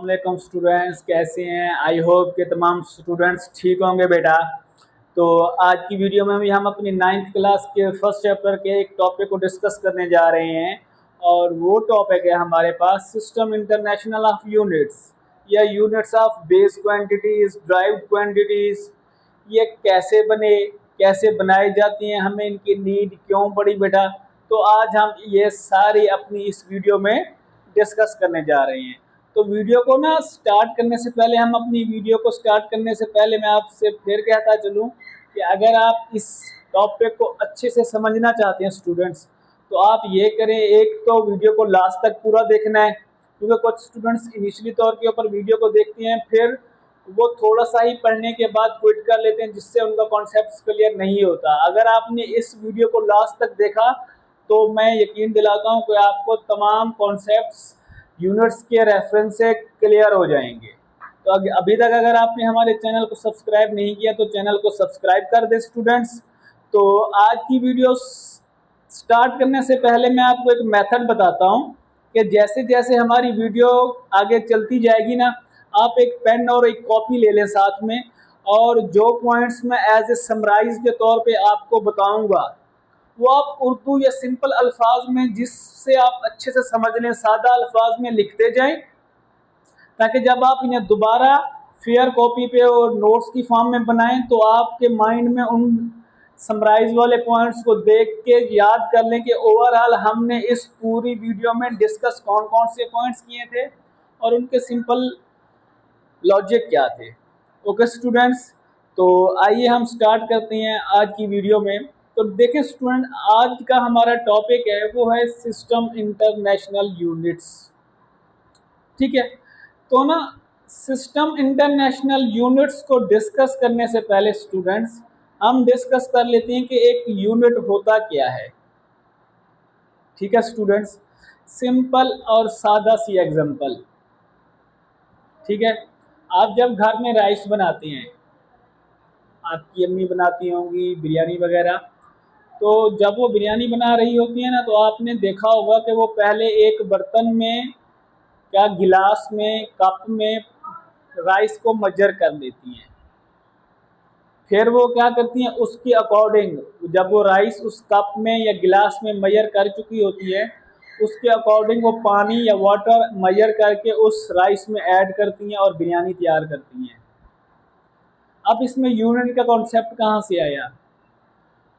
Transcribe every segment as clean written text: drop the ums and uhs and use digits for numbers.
वालेकुम स्टूडेंट्स, कैसे हैं? आई होप कि तमाम स्टूडेंट्स ठीक होंगे बेटा। तो आज की वीडियो में भी हम अपनी 9th क्लास के फर्स्ट चैप्टर के एक टॉपिक को डिस्कस करने जा रहे हैं और वो टॉपिक है हमारे पास सिस्टम इंटरनेशनल ऑफ यूनिट्स या units of base quantities, derived quantities. ये कैसे बने, कैसे बनाई जाती हैं, हमें इनकी नीड क्यों पड़ी बेटा। तो आज हम ये सारी अपनी इस वीडियो में डिस्कस करने जा रहे हैं। तो वीडियो को ना स्टार्ट करने से पहले मैं आपसे फिर कहता चलूँ कि अगर आप इस टॉपिक को अच्छे से समझना चाहते हैं स्टूडेंट्स, तो आप ये करें, एक तो वीडियो को लास्ट तक पूरा देखना है, क्योंकि कुछ स्टूडेंट्स इनिशियली तौर के ऊपर वीडियो को देखते हैं, फिर वो थोड़ा सा ही पढ़ने के बाद क्विट कर लेते हैं, जिससे उनका कॉन्सेप्ट क्लियर नहीं होता। अगर आपने इस वीडियो को लास्ट तक देखा तो मैं यकीन दिलाता हूँ कि आपको तमाम कॉन्सेप्ट्स यूनिट्स के रेफरेंस से क्लियर हो जाएंगे। तो अभी तक अगर आपने हमारे चैनल को सब्सक्राइब नहीं किया तो चैनल को सब्सक्राइब कर दें स्टूडेंट्स। तो आज की वीडियो स्टार्ट करने से पहले मैं आपको एक मेथड बताता हूँ कि जैसे जैसे हमारी वीडियो आगे चलती जाएगी ना, आप एक पेन और एक कॉपी ले लें साथ में, और जो पॉइंट्स मैं एज ए समराइज के तौर पे आपको बताऊंगा वो आप उर्दू या सिंपल अल्फाज में, जिससे आप अच्छे से समझ लें, सादा अल्फाज में लिखते जाएं, ताकि जब आप इन्हें दोबारा फेयर कॉपी पे और नोट्स की फॉर्म में बनाएं तो आपके माइंड में उन समराइज वाले पॉइंट्स को देख के याद कर लें कि ओवरऑल हमने इस पूरी वीडियो में डिस्कस कौन कौन से पॉइंट्स किए थे और उनके सिंपल लॉजिक क्या थे। ओके स्टूडेंट्स, तो आइए हम स्टार्ट करते हैं आज की वीडियो में। तो देखें स्टूडेंट, आज का हमारा टॉपिक है वो है सिस्टम इंटरनेशनल यूनिट्स। ठीक है, तो ना सिस्टम इंटरनेशनल यूनिट्स को डिस्कस करने से पहले स्टूडेंट्स हम डिस्कस कर लेते हैं कि एक यूनिट होता क्या है। ठीक है स्टूडेंट्स, सिंपल और सादा सी एग्जांपल। ठीक है, आप जब घर में राइस बनाते हैं, आपकी अम्मी बनाती होंगी बिरयानी वगैरह, तो जब वो बिरयानी बना रही होती है ना, तो आपने देखा होगा कि वो पहले एक बर्तन में, क्या गिलास में, कप में राइस को मजर कर लेती हैं। फिर वो क्या करती हैं, उसके अकॉर्डिंग जब वो राइस उस कप में या गिलास में मजर कर चुकी होती है, उसके अकॉर्डिंग वो पानी या वाटर मजर करके उस राइस में ऐड करती हैं और बिरयानी तैयार करती हैं। अब इसमें यूनिट का कॉन्सेप्ट कहाँ से आया?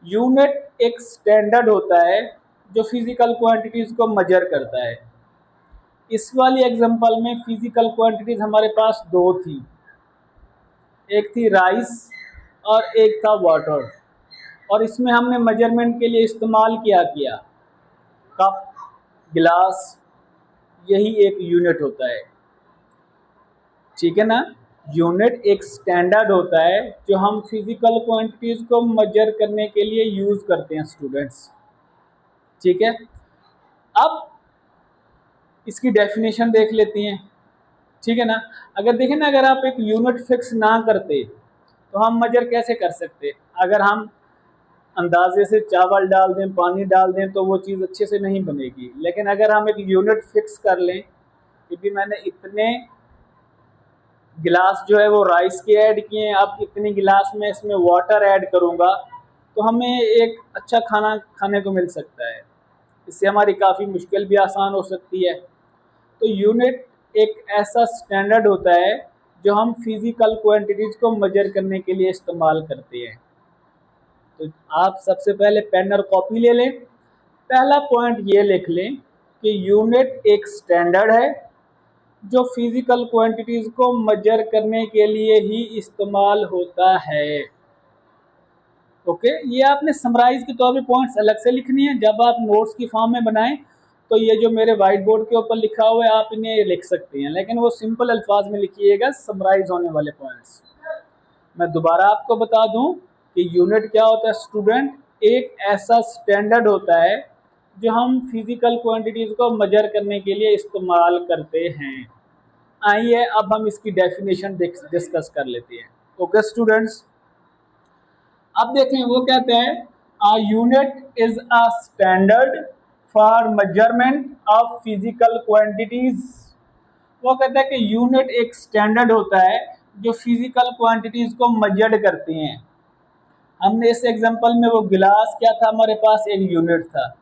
यूनिट एक स्टैंडर्ड होता है जो फिजिकल क्वांटिटीज़ को मेजर करता है। इस वाली एग्जांपल में फिजिकल क्वांटिटीज़ हमारे पास दो थी, एक थी राइस और एक था वाटर, और इसमें हमने मेजरमेंट के लिए इस्तेमाल किया कप, गिलास, यही एक यूनिट होता है। ठीक है ना, यूनिट एक स्टैंडर्ड होता है जो हम फिजिकल क्वांटिटीज़ को मेजर करने के लिए यूज़ करते हैं स्टूडेंट्स। ठीक है, अब इसकी डेफिनेशन देख लेती हैं। ठीक है ना, अगर देखें ना, अगर आप एक यूनिट फिक्स ना करते तो हम मेजर कैसे कर सकते? अगर हम अंदाजे से चावल डाल दें, पानी डाल दें, तो वो चीज़ अच्छे से नहीं बनेगी। लेकिन अगर हम एक यूनिट फिक्स कर लें कि मैंने इतने गिलास जो है वो राइस के ऐड किए हैं, अब इतनी गिलास में इसमें वाटर ऐड करूँगा, तो हमें एक अच्छा खाना खाने को मिल सकता है। इससे हमारी काफ़ी मुश्किल भी आसान हो सकती है। तो यूनिट एक ऐसा स्टैंडर्ड होता है जो हम फिजिकल क्वांटिटीज़ को मेजर करने के लिए इस्तेमाल करते हैं। तो आप सबसे पहले पेन और कॉपी ले लें। पहला पॉइंट ये लिख लें कि यूनिट एक स्टैंडर्ड है जो फिजिकल क्वांटिटीज़ को मेजर करने के लिए ही इस्तेमाल होता है। ओके, ये आपने समराइज के तौर पे पॉइंट्स अलग से लिखनी है। जब आप नोट्स की फॉर्म में बनाएं तो ये जो मेरे वाइट बोर्ड के ऊपर लिखा हुआ है आप इन्हें लिख सकते हैं, लेकिन वो सिंपल अल्फाज में लिखिएगा, समराइज होने वाले पॉइंट्स। मैं दोबारा आपको बता दूं कि यूनिट क्या होता है स्टूडेंट, एक ऐसा स्टैंडर्ड होता है जो हम फिजिकल क्वांटिटीज़ को मेजर करने के लिए इस्तेमाल करते हैं। आइए अब हम इसकी डेफिनेशन डिस्कस कर लेते हैं। ओके स्टूडेंट्स, अब देखें वो कहते हैं a unit is a standard for measurement of physical quantities वो कहता है कि यूनिट एक स्टैंडर्ड होता है जो फिजिकल क्वांटिटीज को मेजर करती हैं। हमने इस एग्जांपल में वो गिलास क्या था, हमारे पास एक यूनिट था।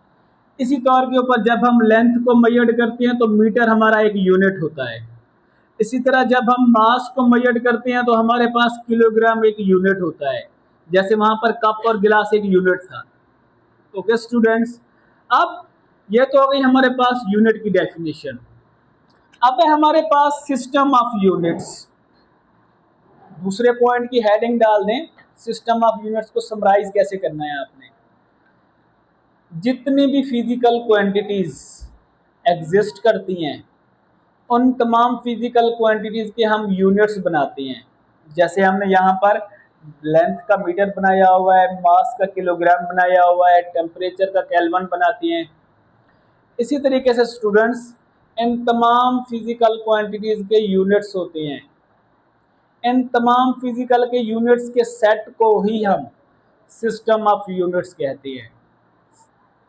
इसी तौर के ऊपर जब हम लेंथ को मेजर करते हैं तो मीटर हमारा एक यूनिट होता है। इसी तरह जब हम मास को मेजर करते हैं तो हमारे पास किलोग्राम एक यूनिट होता है, जैसे वहां पर कप और गिलास एक यूनिट था। ओके स्टूडेंट्स, अब ये तो हो गई हमारे पास यूनिट की डेफिनेशन। अब है हमारे पास सिस्टम ऑफ यूनिट्स। दूसरे पॉइंट की हेडिंग डाल दें, सिस्टम ऑफ यूनिट्स को समराइज कैसे करना है आपने। जितनी भी फिजिकल क्वांटिटीज एग्जिस्ट करती हैं उन तमाम फिजिकल क्वांटिटीज के हम यूनिट्स बनाते हैं। जैसे हमने यहाँ पर लेंथ का मीटर बनाया हुआ है, मास का किलोग्राम बनाया हुआ है, टेम्परेचर का केल्विन बनाती हैं। इसी तरीके से स्टूडेंट्स इन तमाम फिजिकल क्वांटिटीज के यूनिट्स होते हैं। इन तमाम फिजिकल के यूनिट्स के सेट को ही हम सिस्टम ऑफ यूनिट्स कहते हैं।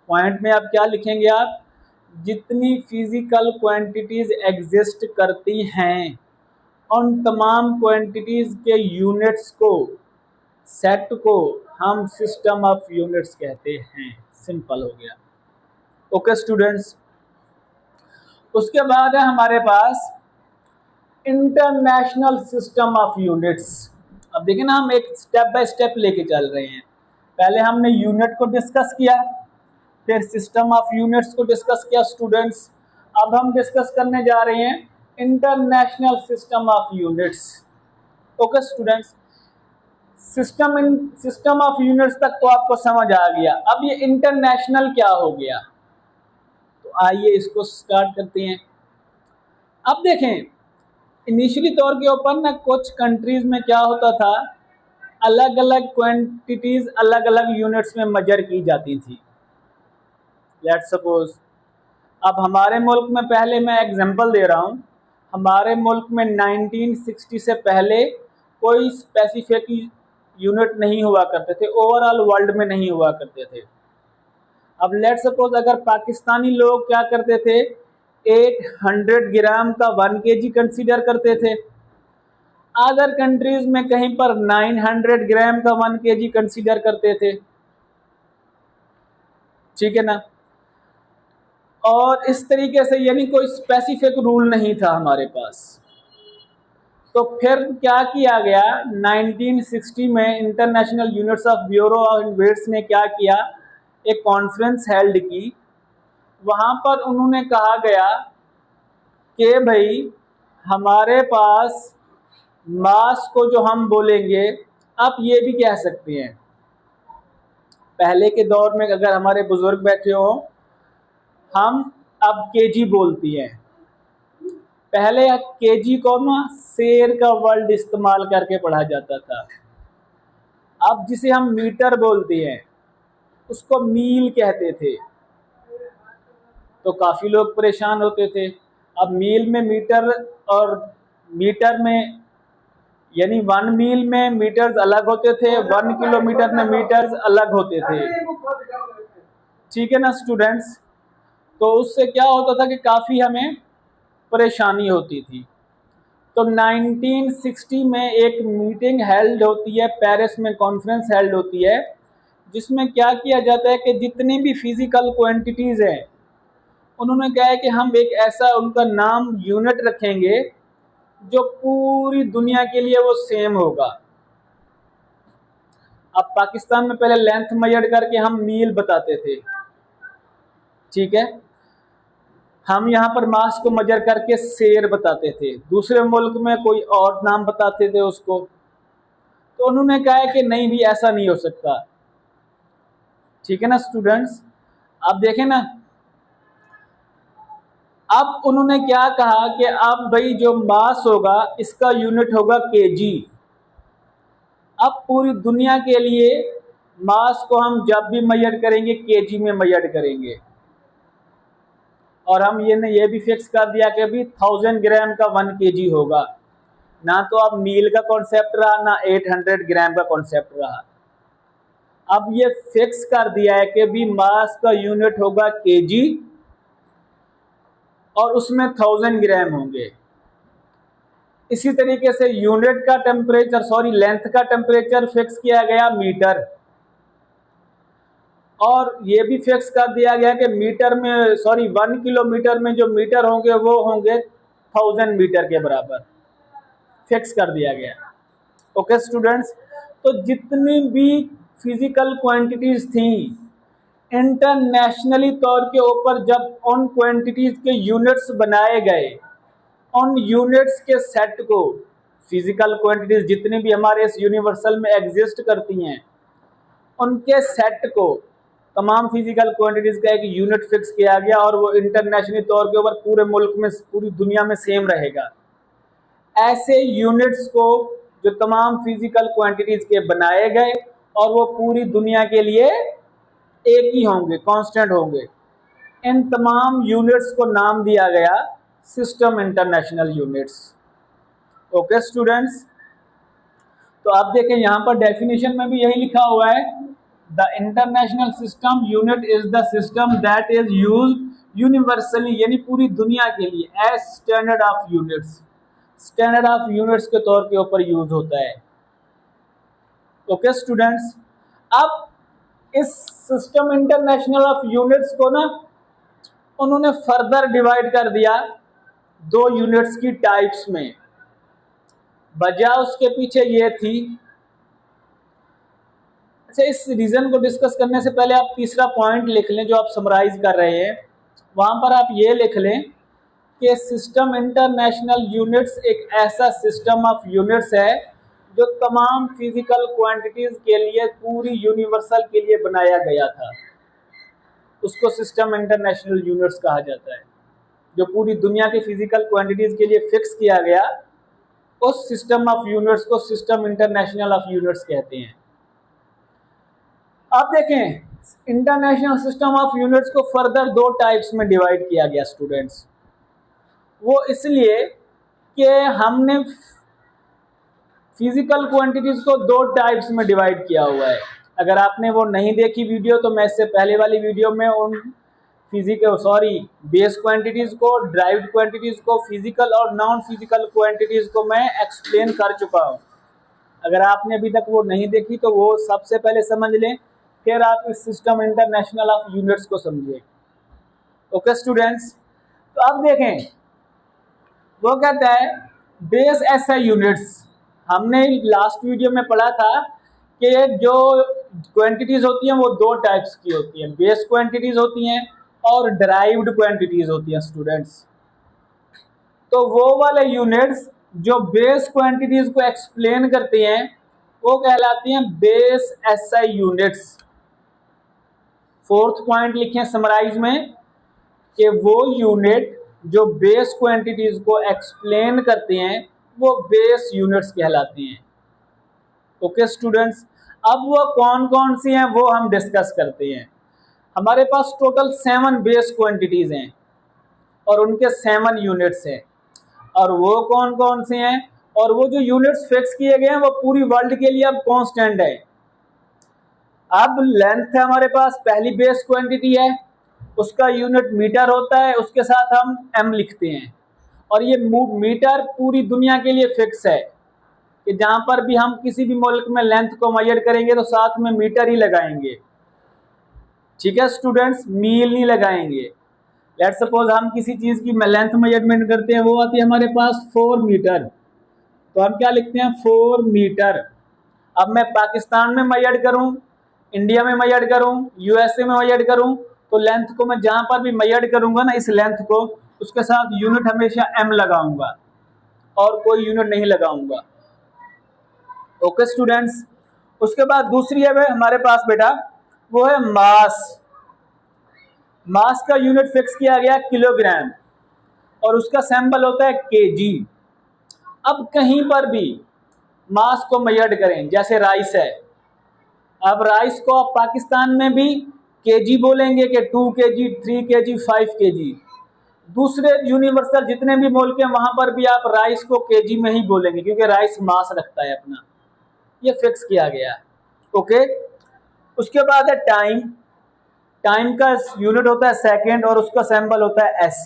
पॉइंट में आप क्या लिखेंगे, आप जितनी फिजिकल क्वांटिटीज एग्जिस्ट करती हैं उन तमाम क्वांटिटीज के यूनिट्स को, सेट को हम सिस्टम ऑफ यूनिट्स कहते हैं। सिंपल हो गया। ओके स्टूडेंट्स, उसके बाद है हमारे पास इंटरनेशनल सिस्टम ऑफ यूनिट्स। अब देखिए ना, हम एक स्टेप बाय स्टेप लेके चल रहे हैं। पहले हमने यूनिट को डिस्कस किया, फिर सिस्टम ऑफ यूनिट्स को डिस्कस किया स्टूडेंट्स। अब हम डिस्कस करने जा रहे हैं international system of units. Okay students, system of units तक तो आपको समझ आ गया। अब ये इंटरनेशनल क्या हो गया, तो आइए इसको स्टार्ट करते हैं। अब देखें, इनिशियली तौर के ऊपर ना कुछ कंट्रीज में क्या होता था, अलग अलग क्वांटिटीज अलग अलग यूनिट्स में मेजर की जाती थी। लेट्स सपोज, अब हमारे मुल्क में, पहले मैं एग्जांपल दे रहा हूँ, हमारे मुल्क में 1960 से पहले कोई स्पेसिफिक यूनिट नहीं हुआ करते थे, ओवरऑल वर्ल्ड में नहीं हुआ करते थे। अब लेट्स सपोज अगर पाकिस्तानी लोग क्या करते थे, 800 ग्राम का 1 kg कंसीडर करते थे। अदर कंट्रीज में कहीं पर 900 ग्राम का 1 kg कंसीडर करते थे। ठीक है ना। और इस तरीके से यानी कोई स्पेसिफिक रूल नहीं था हमारे पास। तो फिर क्या किया गया, 1960 में international units of bureau of weights ने क्या किया, एक कॉन्फ्रेंस हेल्ड की। वहाँ पर उन्होंने कहा गया कि भाई हमारे पास मास को जो हम बोलेंगे, आप ये भी कह सकते हैं, पहले के दौर में अगर हमारे बुजुर्ग बैठे हो, हम अब केजी बोलती हैं। पहले केजी को ना शेर का वर्ड इस्तेमाल करके पढ़ा जाता था। अब जिसे हम मीटर बोलते हैं उसको मील कहते थे। तो काफ़ी लोग परेशान होते थे। अब मील में मीटर और मीटर में, यानी 1 मील में मीटर्स अलग होते थे, 1 किलोमीटर में मीटर्स अलग होते थे। ठीक है ना स्टूडेंट्स। तो उससे क्या होता था कि काफ़ी हमें परेशानी होती थी। तो 1960 में एक मीटिंग हेल्ड होती है, पेरिस में कॉन्फ्रेंस हेल्ड होती है, जिसमें क्या किया जाता है कि जितनी भी फिजिकल क्वांटिटीज़ हैं उन्होंने कहा है कि हम एक ऐसा उनका नाम यूनिट रखेंगे जो पूरी दुनिया के लिए वो सेम होगा। अब पाकिस्तान में पहले लेंथ मेजर करके हम मील बताते थे, ठीक है। हम यहाँ पर मास को मेजर करके शेर बताते थे, दूसरे मुल्क में कोई और नाम बताते थे उसको। तो उन्होंने कहा है कि नहीं भी, ऐसा नहीं हो सकता। ठीक है ना स्टूडेंट्स। अब देखें ना, अब उन्होंने क्या कहा कि अब भाई जो मास होगा इसका यूनिट होगा केजी। अब पूरी दुनिया के लिए मास को हम जब भी मेजर करेंगे केजी में मेजर करेंगे। और हम ये भी फिक्स कर दिया कि अभी 1000 ग्राम का 1 kg होगा। ना तो अब मील का कॉन्सेप्ट रहा, ना 800 ग्राम का कॉन्सेप्ट रहा। अब ये फिक्स कर दिया है कि भी मास का यूनिट होगा केजी और उसमें 1000 ग्राम होंगे। इसी तरीके से यूनिट का टेम्परेचर लेंथ का टेम्परेचर फिक्स किया गया मीटर, और ये भी फिक्स कर दिया गया कि मीटर में 1 किलोमीटर में जो मीटर होंगे वो होंगे 1000 मीटर के बराबर, फिक्स कर दिया गया। ओके स्टूडेंट्स, तो जितनी भी फिजिकल क्वांटिटीज थी इंटरनेशनली तौर के ऊपर, जब उन क्वांटिटीज के यूनिट्स बनाए गए, उन यूनिट्स के सेट को, फिजिकल क्वांटिटीज जितनी भी हमारे इस यूनिवर्सल में एग्जिस्ट करती हैं उनके सेट को, तमाम फिजिकल क्वांटिटीज का एक यूनिट फिक्स किया गया, और वो इंटरनेशनली तौर के ऊपर पूरे मुल्क में, पूरी दुनिया में सेम रहेगा। ऐसे यूनिट्स को जो तमाम फिजिकल क्वांटिटीज के बनाए गए और वो पूरी दुनिया के लिए एक ही होंगे, कांस्टेंट होंगे, इन तमाम यूनिट्स को नाम दिया गया system international units. Okay students, तो आप देखें यहाँ पर डेफिनेशन में भी यही लिखा हुआ है, the international system unit is the system that is used universally, यानी पूरी दुनिया के लिए as standard of units, standard of units के तौर के ऊपर यूज होता है। ओके स्टूडेंट्स, अब इस सिस्टम इंटरनेशनल ऑफ यूनिट्स को ना उन्होंने फर्दर डिवाइड कर दिया 2 यूनिट्स की टाइप्स में। वजह उसके पीछे ये थी, अच्छा इस रीजन को डिस्कस करने से पहले आप तीसरा पॉइंट लिख लें जो आप समराइज कर रहे हैं, वहां पर आप ये लिख लें कि सिस्टम इंटरनेशनल यूनिट्स एक ऐसा सिस्टम ऑफ यूनिट्स है जो तमाम फिजिकल क्वांटिटीज के लिए, पूरी यूनिवर्सल के लिए बनाया गया था, उसको सिस्टम इंटरनेशनल यूनिट्स कहा जाता है। जो पूरी दुनिया के फिजिकल क्वांटिटीज के लिए फिक्स किया गया, उस सिस्टम ऑफ यूनिट्स को सिस्टम इंटरनेशनल ऑफ यूनिट्स कहते हैं। आप देखें इंटरनेशनल सिस्टम ऑफ यूनिट्स को फर्दर 2 टाइप्स में डिवाइड किया गया स्टूडेंट्स। वो इसलिए कि हमने फिजिकल क्वांटिटीज को 2 टाइप्स में डिवाइड किया हुआ है। अगर आपने वो नहीं देखी वीडियो तो मैं इससे पहले वाली वीडियो में उन बेस क्वांटिटीज को, ड्राइव्ड क्वांटिटीज को, फिजिकल और नॉन फिजिकल क्वांटिटीज को मैं एक्सप्लेन कर चुका हूँ। अगर आपने अभी तक वो नहीं देखी तो वो सबसे पहले समझ लें, फिर आप इस सिस्टम इंटरनेशनल ऑफ यूनिट्स को समझिए। ओके स्टूडेंट्स, तो अब देखें वो कहता है बेस एसआई यूनिट्स। हमने लास्ट वीडियो में पढ़ा था कि जो क्वांटिटीज होती हैं वो 2 टाइप्स की होती हैं, बेस क्वांटिटीज होती हैं और डिराइव्ड क्वांटिटीज होती हैं स्टूडेंट्स। तो वो वाले यूनिट्स जो बेस क्वांटिटीज को एक्सप्लेन करती हैं वो कहलाती हैं base SI units. 4th point लिखें समराइज में कि वो यूनिट जो बेस क्वांटिटीज को एक्सप्लेन करती हैं वो बेस यूनिट्स कहलाती हैं। ओके स्टूडेंट्स, अब वो कौन कौन सी हैं वो हम डिस्कस करते हैं। हमारे पास टोटल 7 बेस क्वांटिटीज हैं और उनके 7 यूनिट्स हैं, और वो कौन कौन से हैं, और वो जो यूनिट्स फिक्स किए गए हैं वो पूरी वर्ल्ड के लिए अब कांस्टेंट है। अब लेंथ है हमारे पास, पहली बेस क्वांटिटी है, उसका यूनिट मीटर होता है, उसके साथ हम m लिखते हैं, और ये मीटर पूरी दुनिया के लिए फिक्स है कि जहां पर भी हम किसी भी मुल्क में लेंथ को मेजर करेंगे तो साथ में मीटर ही लगाएंगे। ठीक है स्टूडेंट्स, मील नहीं लगाएंगे। लेट्स सपोज हम किसी चीज की लेंथ मेजरमेंट करते हैं, वो आती है हमारे पास 4 मीटर, तो हम क्या लिखते हैं 4 मीटर। अब मैं पाकिस्तान में मेजर करूं, इंडिया में मेजर करूं, यूएसए में मेजर करूं, तो लेंथ को मैं जहां पर भी मेजर करूंगा ना, इस लेंथ को, उसके साथ यूनिट हमेशा m लगाऊंगा और कोई यूनिट नहीं लगाऊंगा। ओके स्टूडेंट्स, उसके बाद दूसरी है हमारे पास बेटा, वो है मास। मास का यूनिट फिक्स किया गया किलोग्राम और उसका सैंपल होता है केजी। अब कहीं पर भी मास को मेजर करें, जैसे राइस है, अब राइस को आप पाकिस्तान में भी केजी बोलेंगे कि 2 केजी, 3 केजी, 5 केजी। दूसरे यूनिवर्सल जितने भी मुल्क हैं वहां पर भी आप राइस को केजी में ही बोलेंगे, क्योंकि राइस मास रखता है अपना, ये फिक्स किया गया। ओके, उसके बाद है टाइम। टाइम का यूनिट होता है सेकंड और उसका सैंपल होता है एस।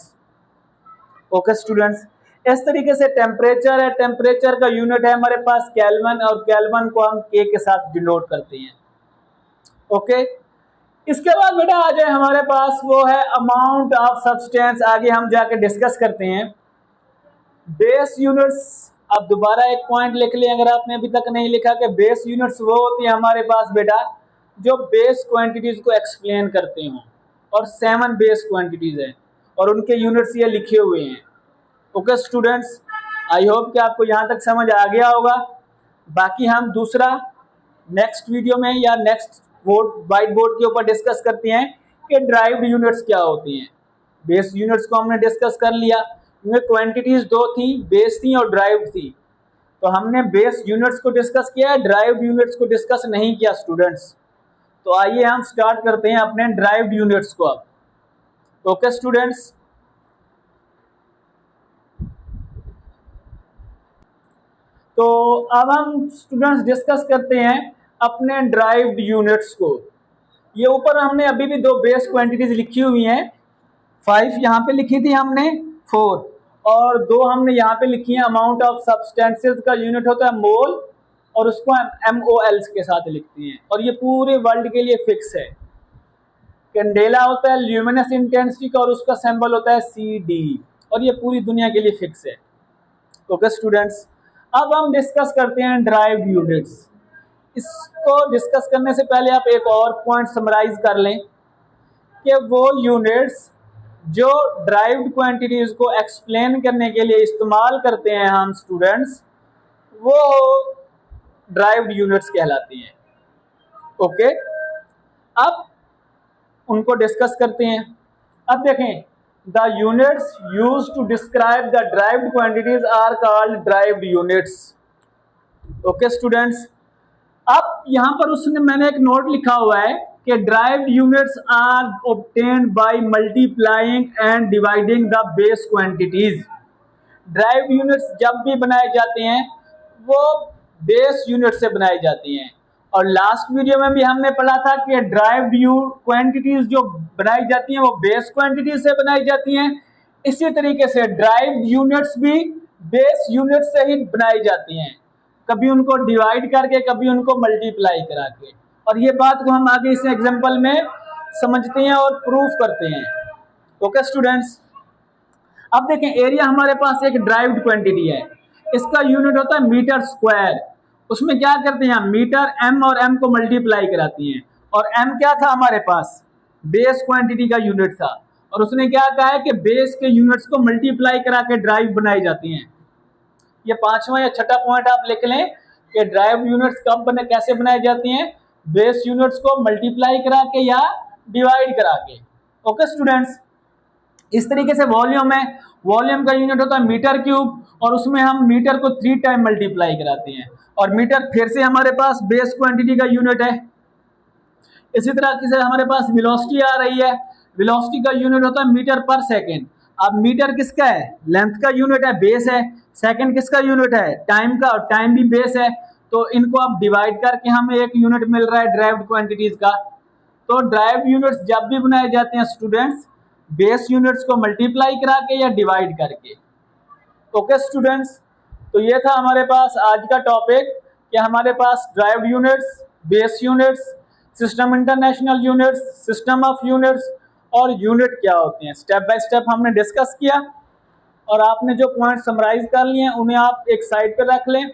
ओके स्टूडेंट्स, इस तरीके से टेम्परेचर है, टेम्परेचर का यूनिट है हमारे पास केल्विन, और केल्विन को हम के के साथ डिनोट करते हैं। ओके, इसके बाद बेटा आ जाए हमारे पास वो है अमाउंट ऑफ सब्सटेंस। आगे हम जाके डिस्कस करते हैं बेस यूनिट्स। अब दोबारा एक पॉइंट लिख लें अगर आपने अभी तक नहीं लिखा, कि बेस यूनिट्स वो होती है हमारे पास बेटा जो बेस क्वांटिटीज को एक्सप्लेन करते हो, और 7 बेस क्वांटिटीज हैं और उनके यूनिट्स ये लिखे हुए हैं। ओके स्टूडेंट्स, आई होप कि आपको यहाँ तक समझ आ गया होगा। बाकी हम दूसरा नेक्स्ट वीडियो में या नेक्स्ट व्हाइट बोर्ड के ऊपर डिस्कस करते हैं कि ड्राइव्ड यूनिट्स क्या होती हैं। बेस यूनिट्स को हमने डिस्कस कर लिया, इनमें क्वांटिटीज 2 थी, बेस थी और ड्राइव्ड थी। तो हमने बेस यूनिट्स को डिस्कस किया है, ड्राइव्ड यूनिट्स को डिस्कस नहीं किया स्टूडेंट्स। तो आइए हम स्टार्ट करते हैं अपने ड्राइव्ड यूनिट्स को अब। ओके स्टूडेंट्स, तो अब हम स्टूडेंट्स डिस्कस करते हैं अपने ड्राइव्ड यूनिट्स को। ये ऊपर हमने अभी भी 2 बेस क्वांटिटीज लिखी हुई हैं, 5 यहाँ पे लिखी थी हमने, 4 और 2 हमने यहाँ पे लिखी है। अमाउंट ऑफ सब्सटेंसेस का यूनिट होता है मोल, और उसको हम MOL के साथ लिखते हैं, और ये पूरे वर्ल्ड के लिए फिक्स है। कैंडेला होता है ल्यूमिनस इंटेंसिटी का, और उसका सिंबल होता है CD, और ये पूरी दुनिया के लिए फिक्स है। ओके स्टूडेंट्स, अब हम डिस्कस करते हैं ड्राइव्ड यूनिट्स। इसको डिस्कस करने से पहले आप एक और पॉइंट समराइज कर लें कि वो यूनिट्स जो ड्राइव्ड क्वांटिटीज को एक्सप्लेन करने के लिए इस्तेमाल करते हैं हम स्टूडेंट्स, वो ड्राइव्ड यूनिट्स कहलाती हैं। ओके, अब उनको डिस्कस करते हैं। अब देखें, the units used to describe the derived quantities are called derived units. Okay students, अब यहां पर मैंने एक नोट लिखा हुआ है कि derived units are obtained by multiplying and dividing the base quantities. Derived units जब भी बनाए जाते हैं वो बेस यूनिट से बनाई जाती हैं, और लास्ट वीडियो में भी हमने पढ़ा था कि ड्राइव्ड क्वांटिटीज जो बनाई जाती हैं वो बेस क्वांटिटीज से बनाई जाती हैं। इसी तरीके से ड्राइव्ड यूनिट्स भी बेस यूनिट से ही बनाई जाती हैं, कभी उनको डिवाइड करके, कभी उनको मल्टीप्लाई करा के। और ये बात को हम आगे इस एग्जांपल में समझते हैं और प्रूफ करते हैं। ओके स्टूडेंट्स, अब देखें, एरिया हमारे पास एक ड्राइव्ड क्वांटिटी है, इसका यूनिट होता है मीटर स्क्वायर। उसमें क्या करते हैं हम, मीटर M और M को मल्टीप्लाई कराती हैं, और M क्या था हमारे पास, बेस क्वांटिटी का यूनिट था, और उसने क्या कहा है कि बेस के यूनिट्स को मल्टीप्लाई करा के ड्राइव बनाई जाती हैं। ये 5वां या 6ठा पॉइंट आप लिख लें कि ड्राइव यूनिट्स कैसे बनाई जाती हैं, बेस यूनिट्स को मल्टीप्लाई करा के या डिवाइड करा के। ओके स्टूडेंट्स, इस तरीके से वॉल्यूम है, वॉल्यूम का यूनिट होता है मीटर क्यूब, और उसमें हम मीटर को 3 टाइम मल्टीप्लाई कराते हैं, और मीटर फिर से हमारे पास बेस क्वांटिटी का यूनिट है। इसी तरह से हमारे पास वेलोसिटी आ रही है, वेलोसिटी का यूनिट होता है मीटर पर सेकेंड। अब मीटर किसका है, लेंथ का यूनिट है, बेस है। सेकेंड किसका यूनिट है, टाइम का, और टाइम भी बेस है। तो इनको आप डिवाइड करके हमें एक यूनिट मिल रहा है ड्राइव्ड क्वांटिटीज का। तो ड्राइव्ड यूनिट्स जब भी बनाए जाते हैं स्टूडेंट्स, बेस यूनिट्स को मल्टीप्लाई करा के या डिवाइड करके। ओके स्टूडेंट्स, तो ये था हमारे पास आज का टॉपिक कि हमारे पास derived units, base units, system international units, system of units और यूनिट क्या होते हैं। स्टेप बाय स्टेप हमने डिस्कस किया, और आपने जो पॉइंट समराइज कर लिए हैं उन्हें आप एक साइड पर रख लें।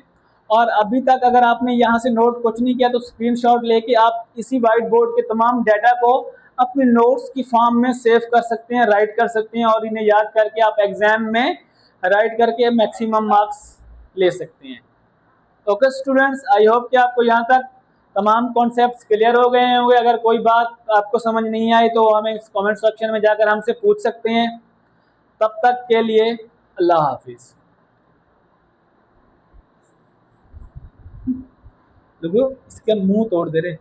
और अभी तक अगर आपने यहाँ से नोट कुछ नहीं किया तो स्क्रीनशॉट लेके आप इसी व्हाइट बोर्ड के तमाम डाटा को अपने नोट्स की फॉर्म में सेव कर सकते हैं, राइट कर सकते हैं, और इन्हें याद करके आप एग्जाम में राइट करके मैक्सिमम मार्क्स ले सकते हैं। ओके स्टूडेंट्स, आई होप कि आपको यहाँ तक तमाम कॉन्सेप्ट्स क्लियर हो गए होंगे। अगर कोई बात आपको समझ नहीं आई तो हमें कमेंट सेक्शन में जाकर हमसे पूछ सकते हैं। तब तक के लिए अल्लाह हाफिज। देखो इसका मुंह तोड़ दे रहे।